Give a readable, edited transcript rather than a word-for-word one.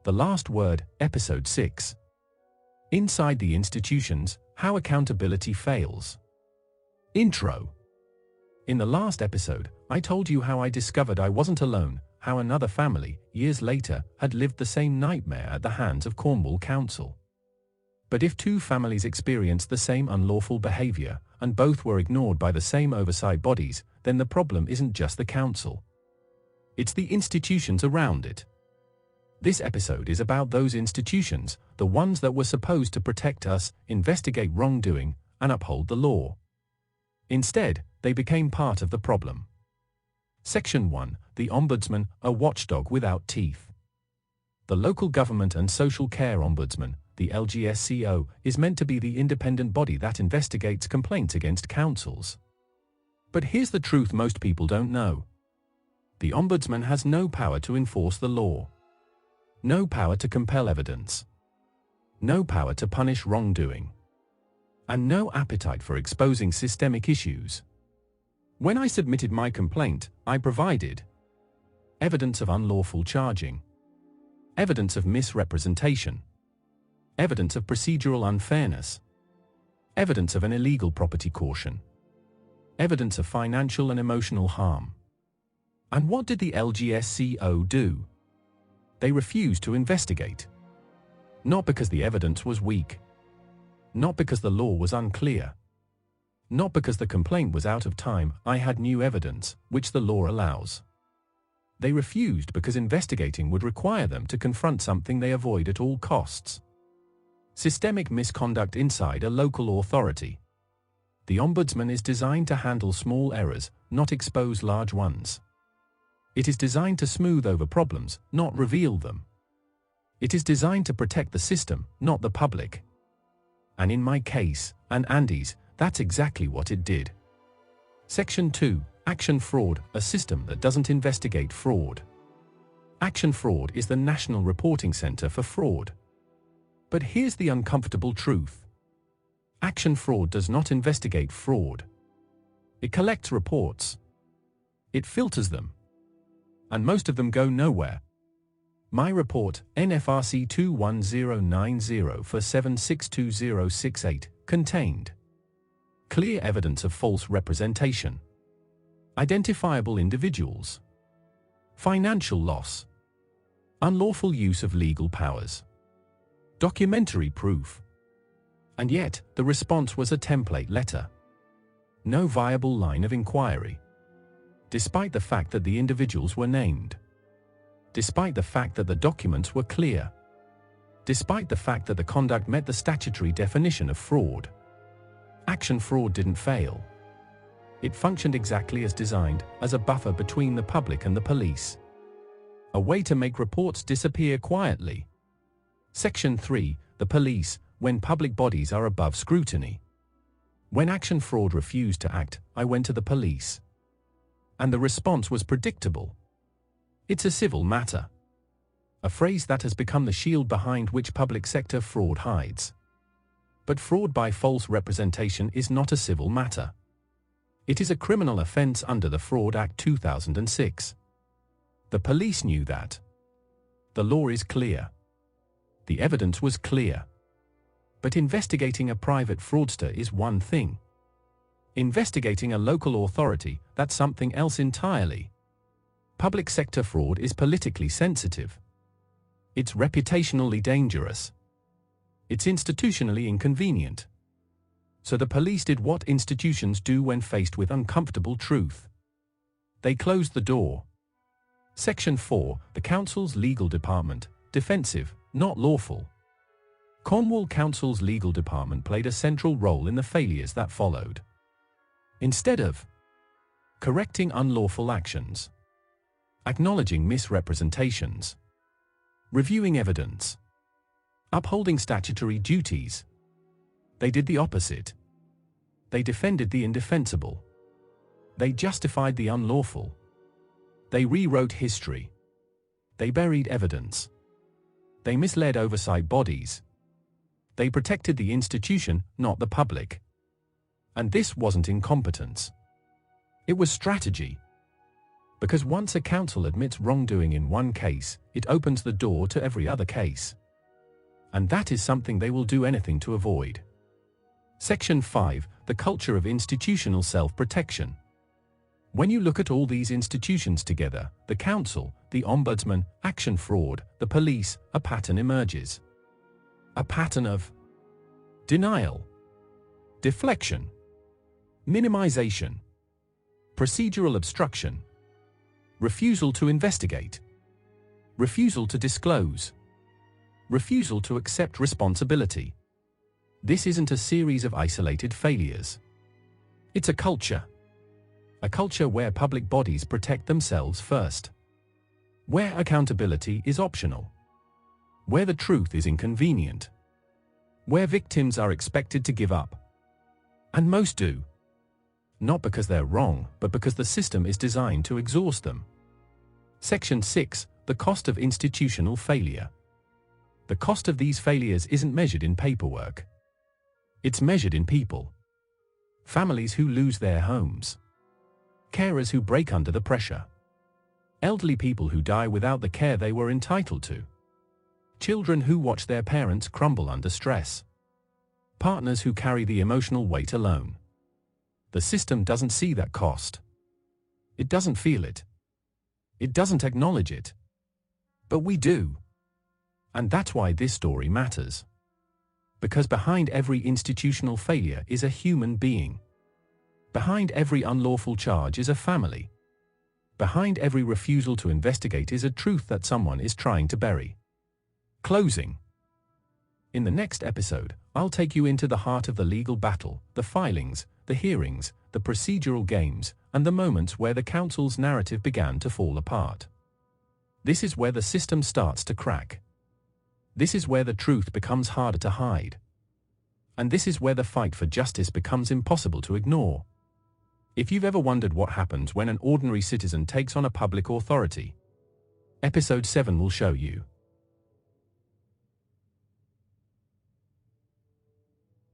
The Last Word, Episode 6. Inside the Institutions, How Accountability Fails. Intro. In the last episode, I told you how I discovered I wasn't alone, how another family, years later, had lived the same nightmare at the hands of Cornwall Council. But if two families experienced the same unlawful behavior, and both were ignored by the same oversight bodies, then the problem isn't just the council. It's the institutions around it. This episode is about those institutions, the ones that were supposed to protect us, investigate wrongdoing, and uphold the law. Instead, they became part of the problem. Section 1. The Ombudsman, a watchdog without teeth. The Local Government and Social Care Ombudsman, the LGSCO, is meant to be the independent body that investigates complaints against councils. But here's the truth most people don't know. The Ombudsman has no power to enforce the law. No power to compel evidence. No power to punish wrongdoing. And no appetite for exposing systemic issues. When I submitted my complaint, I provided evidence of unlawful charging, evidence of misrepresentation, evidence of procedural unfairness, evidence of an illegal property caution, evidence of financial and emotional harm. And what did the LGSCO do? They refused to investigate. Not because the evidence was weak. Not because the law was unclear. Not because the complaint was out of time. I had new evidence, which the law allows. They refused because investigating would require them to confront something they avoid at all costs. Systemic misconduct inside a local authority. The Ombudsman is designed to handle small errors, not expose large ones. It is designed to smooth over problems, not reveal them. It is designed to protect the system, not the public. And in my case, and Andy's, that's exactly what it did. Section 2. Action Fraud, a system that doesn't investigate fraud. Action Fraud is the National Reporting Center for fraud. But here's the uncomfortable truth. Action Fraud does not investigate fraud. It collects reports. It filters them. And most of them go nowhere. My report, NFRC 21090 for 762068, contained clear evidence of false representation, identifiable individuals, financial loss, unlawful use of legal powers, documentary proof. And yet, the response was a template letter. No viable line of inquiry. Despite the fact that the individuals were named. Despite the fact that the documents were clear. Despite the fact that the conduct met the statutory definition of fraud. Action Fraud didn't fail. It functioned exactly as designed, as a buffer between the public and the police. A way to make reports disappear quietly. Section 3. The police, when public bodies are above scrutiny. When Action Fraud refused to act, I went to the police. And the response was predictable. It's a civil matter. A phrase that has become the shield behind which public sector fraud hides. But fraud by false representation is not a civil matter. It is a criminal offense under the Fraud Act 2006. The police knew that. The law is clear. The evidence was clear. But investigating a private fraudster is one thing. Investigating a local authority, that's something else entirely. Public sector fraud is politically sensitive. It's reputationally dangerous. It's institutionally inconvenient. So the police did what institutions do when faced with uncomfortable truth. They closed the door. Section 4. The Council's Legal Department, defensive, not lawful. Cornwall Council's legal department played a central role in the failures that followed. Instead of correcting unlawful actions, acknowledging misrepresentations, reviewing evidence, upholding statutory duties, they did the opposite. They defended the indefensible. They justified the unlawful. They rewrote history. They buried evidence. They misled oversight bodies. They protected the institution, not the public. And this wasn't incompetence. It was strategy. Because once a council admits wrongdoing in one case, it opens the door to every other case. And that is something they will do anything to avoid. Section 5. The culture of institutional self-protection. When you look at all these institutions together, the council, the ombudsman, action fraud, the police, a pattern emerges. A pattern of denial, deflection, minimization, procedural obstruction, refusal to investigate, refusal to disclose, refusal to accept responsibility. This isn't a series of isolated failures. It's a culture. A culture where public bodies protect themselves first. Where accountability is optional. Where the truth is inconvenient. Where victims are expected to give up. And most do. Not because they're wrong, but because the system is designed to exhaust them. Section 6. The cost of institutional failure. The cost of these failures isn't measured in paperwork. It's measured in people. Families who lose their homes. Carers who break under the pressure. Elderly people who die without the care they were entitled to. Children who watch their parents crumble under stress. Partners who carry the emotional weight alone. The system doesn't see that cost. It doesn't feel it. It doesn't acknowledge it. But we do. And that's why this story matters. Because behind every institutional failure is a human being. Behind every unlawful charge is a family. Behind every refusal to investigate is a truth that someone is trying to bury. Closing. In the next episode, I'll take you into the heart of the legal battle, the filings, the hearings, the procedural games, and the moments where the council's narrative began to fall apart. This is where the system starts to crack. This is where the truth becomes harder to hide. And this is where the fight for justice becomes impossible to ignore. If you've ever wondered what happens when an ordinary citizen takes on a public authority, Episode 7 will show you.